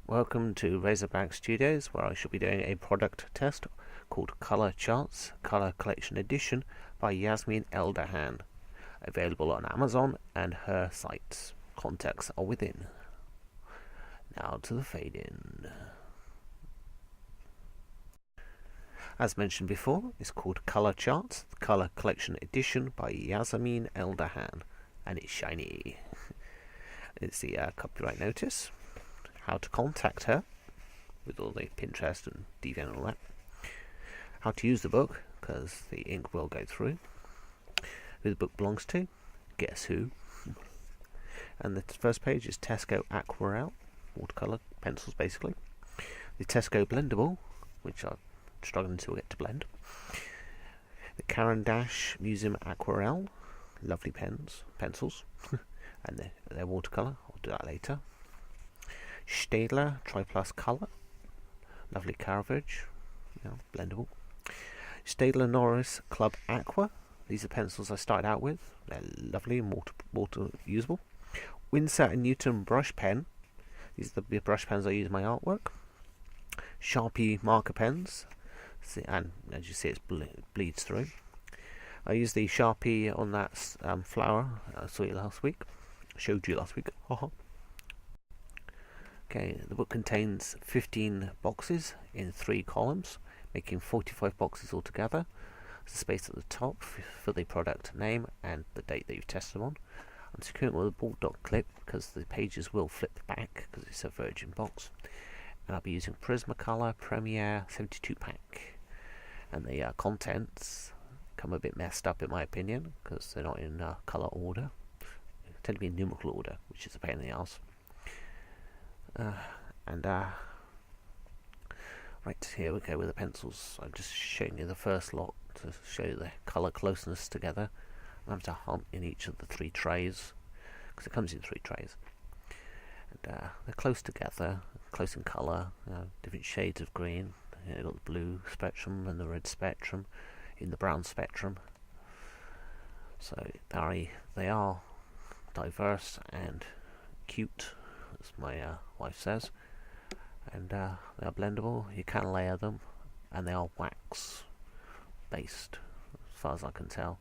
Welcome to Razorback Studios, where I shall be doing a product test called Color Charts Color Collection Edition by Yasmeen Eldahan, available on Amazon and her sites. Contacts are within. Now to the fade-in. As mentioned before, it's called Color Charts Color Collection Edition by Yasmeen Eldahan, and it's shiny. It's the copyright notice. How to contact her with all the Pinterest and Deviant and all that. How to use the book, because the ink will go through. Who the book belongs to, guess who. And the first page is Tesco Aquarelle, watercolour pencils basically. The Tesco Blendable, which I'm struggling to get to blend. The Caran d'Ache Museum Aquarelle, lovely pencils, and they're watercolour. I'll do that later. Staedtler Triplus Colour, lovely carvage, blendable. Staedtler Norris Club Aqua, these are pencils I started out with, they're lovely and water usable. Winsor and Newton brush pen, these are the brush pens I use in my artwork. Sharpie marker pens, and as you see it bleeds through. I used the Sharpie on that flower I saw you last week, showed you last week. Okay, the book contains 15 boxes in 3 columns, making 45 boxes altogether. There's a space at the top for the product name and the date that you've tested them on. I'm securing it with a ball dot clip because the pages will flip back because it's a virgin box. And I'll be using Prismacolor Premiere 72 pack. And the contents come a bit messed up in my opinion because they're not in colour order. They tend to be in numerical order, which is a pain in the arse. Right, here we go with the pencils. I'm just showing you the first lot to show you the colour closeness together. I have to hunt in each of the 3 trays because it comes in 3 trays, and they're close together, close in colour, different shades of green. You've got the blue spectrum and the red spectrum in the brown spectrum, so they are diverse and cute, as my wife says, and they are blendable. You can layer them, and they are wax based as far as I can tell.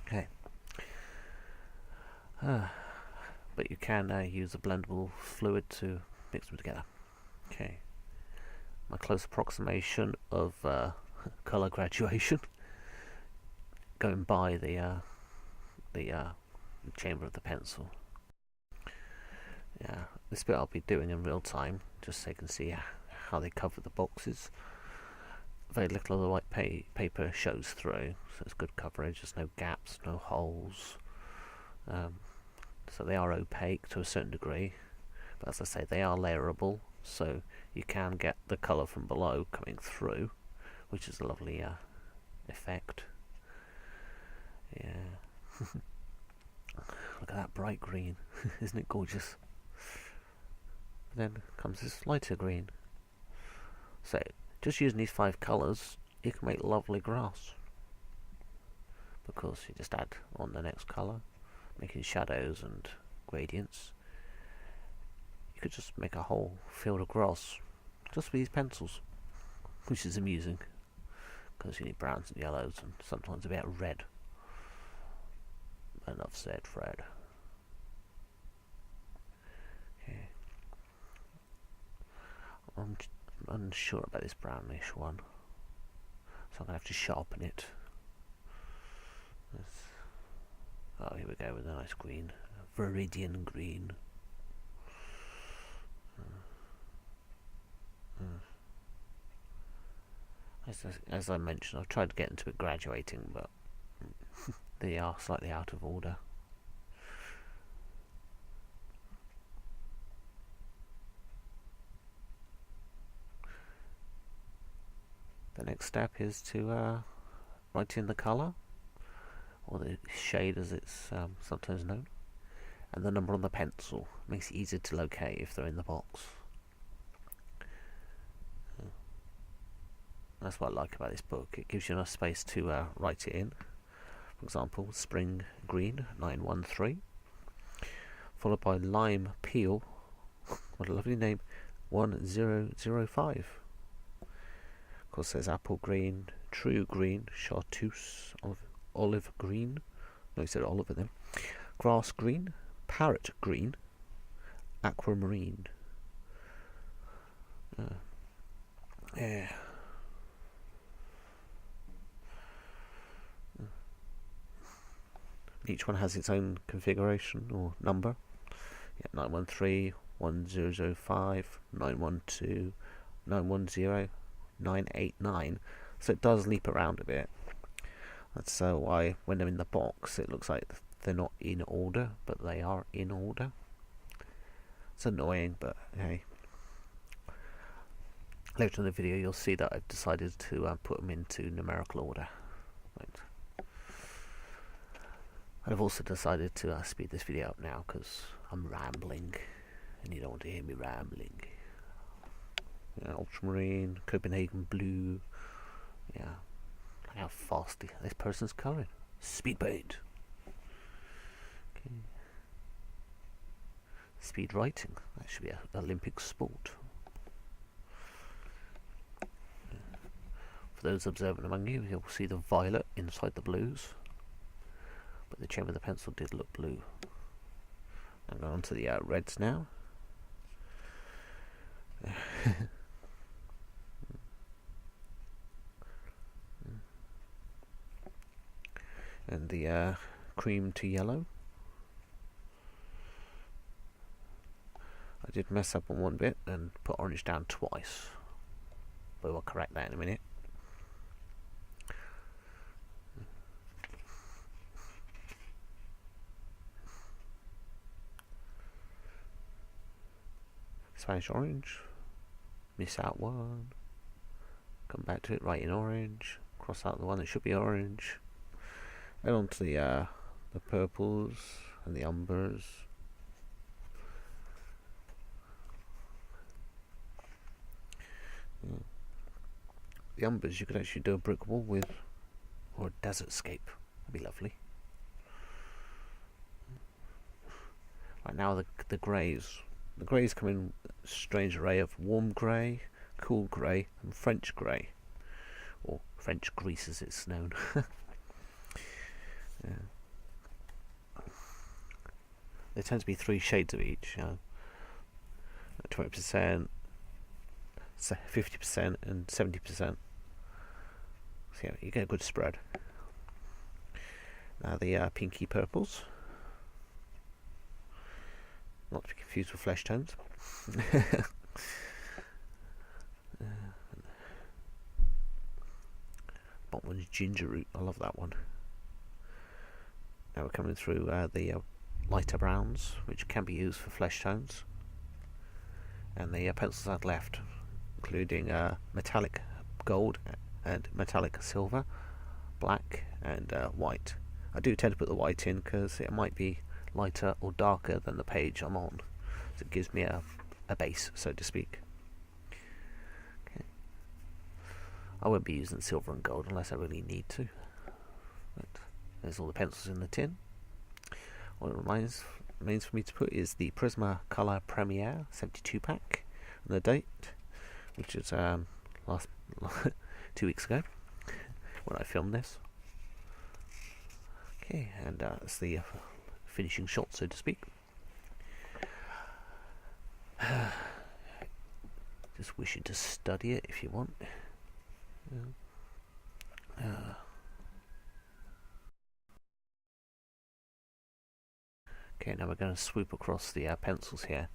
Okay, but you can use a blendable fluid to mix them together. Okay, my close approximation of colour graduation, going by the chamber of the pencil. Yeah, this bit I'll be doing in real time, just so you can see how they cover the boxes. Very little of the white paper shows through, so it's good coverage. There's no gaps, no holes. So they are opaque to a certain degree, but as I say, they are layerable, so you can get the colour from below coming through, which is a lovely effect. Yeah. Look at that bright green, isn't it gorgeous? Then comes this lighter green. So just using these 5 colours, you can make lovely grass, because you just add on the next colour, making shadows and gradients. You could just make a whole field of grass just with these pencils, which is amusing because you need browns and yellows and sometimes a bit of red. Enough said, Fred. Okay. I'm unsure about this brownish one, so I'm going to have to sharpen it. Oh, here we go with a nice green, viridian green. As I mentioned, I've tried to get into it graduating, but they are slightly out of order. The next step is to write in the colour, or the shade as it's sometimes known, and the number on the pencil. Makes it easier to locate if they're in the box. That's what I like about this book. It gives you enough space to write it in. For example, Spring Green 913, followed by Lime Peel, what a lovely name, 1005. Of course, there's apple green, true green, chartreuse, olive green. No, he said olive then. Grass green, parrot green, aquamarine. Yeah. Each one has its own configuration or number. Yeah, 913, 1005, 912, 910, 989. So it does leap around a bit. That's why when they're in the box it looks like they're not in order, but they are in order. It's annoying, but hey. Later in the video you'll see that I've decided to put them into numerical order. Right. I've also decided to speed this video up now because I'm rambling and you don't want to hear me rambling. Yeah, ultramarine, Copenhagen blue. Yeah, look how fast this person's colouring. Speed paint. Okay. Speed writing. That should be an Olympic sport. For those observant among you, you'll see the violet inside the blues, but the chamber of the pencil did look blue. I'm going on to the reds now. And the cream to yellow. I did mess up on one bit and put orange down twice, but we'll correct that in a minute. Spanish orange, miss out one, come back to it, write in orange, cross out the one that should be orange, and on to the purples and the umbers. Yeah. The umbers you could actually do a brick wall with, or a desert scape. That'd be lovely. Right now the greys. The greys come in a strange array of warm grey, cool grey, and French grey, or French grease as it's known. Yeah. There tend to be 3 shades of each, 20%, 50%, and 70%. So yeah, you get a good spread. Now the pinky purples. Not to be confused with flesh tones. Bottom one's ginger root. I love that one. Now we're coming through the lighter browns, which can be used for flesh tones. And the pencils I've left, including metallic gold and metallic silver, black and white. I do tend to put the white in because it might be lighter or darker than the page I'm on, so it gives me a base, so to speak. Okay. I won't be using silver and gold unless I really need to. But there's all the pencils in the tin. What it remains for me to put is the Prismacolor Premiere 72 pack, and the date, which is last 2 weeks ago when I filmed this. Okay, and that's the finishing shot, so to speak. Just wish you to study it if you want. Okay, now we're going to swoop across the pencils here.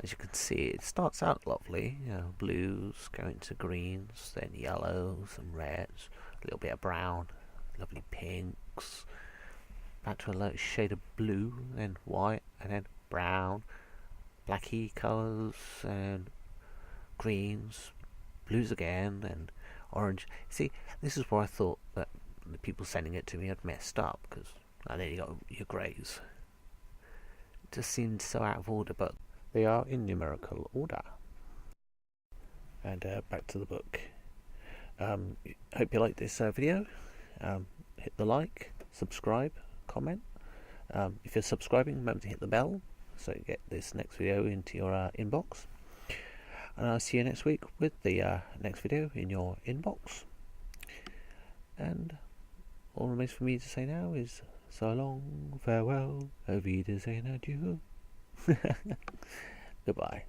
As you can see, it starts out lovely, blues going to greens, then yellows and reds, a little bit of brown, lovely pinks, back to a light shade of blue, then white, and then brown, blacky colours, and greens, blues again, and orange. See, this is where I thought that the people sending it to me had messed up, because then you got your greys. It just seemed so out of order, but they are in numerical order. And back to the book. Hope you liked this video. Hit the like, subscribe, comment. If you're subscribing, remember to hit the bell so you get this next video into your inbox. And I'll see you next week with the next video in your inbox. And all remains for me to say now is so long, farewell, auf Wiedersehen, adieu. Goodbye.